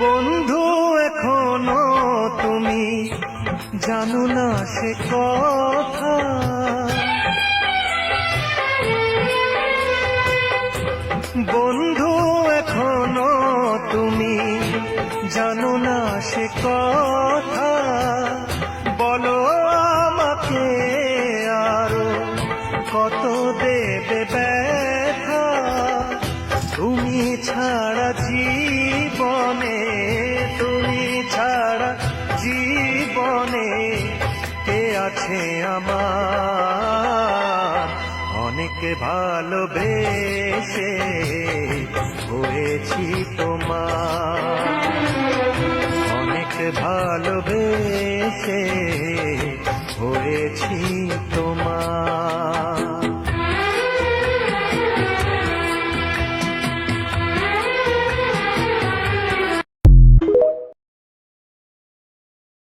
বন্ধু এখনো তুমি জানো না সে কথা, বন্ধু এখনো তুমি জানো না সে কথা। বলো আমাকে আরো কত দেবে ব্যথা, তুমি ছাড়া জীবনে, তুমি ছাড়া জীবনে কে আছে আমার। অনেক ভালোবেসে হয়েছি তোমার, অনেক ভালোবেসে হয়েছি তোমার।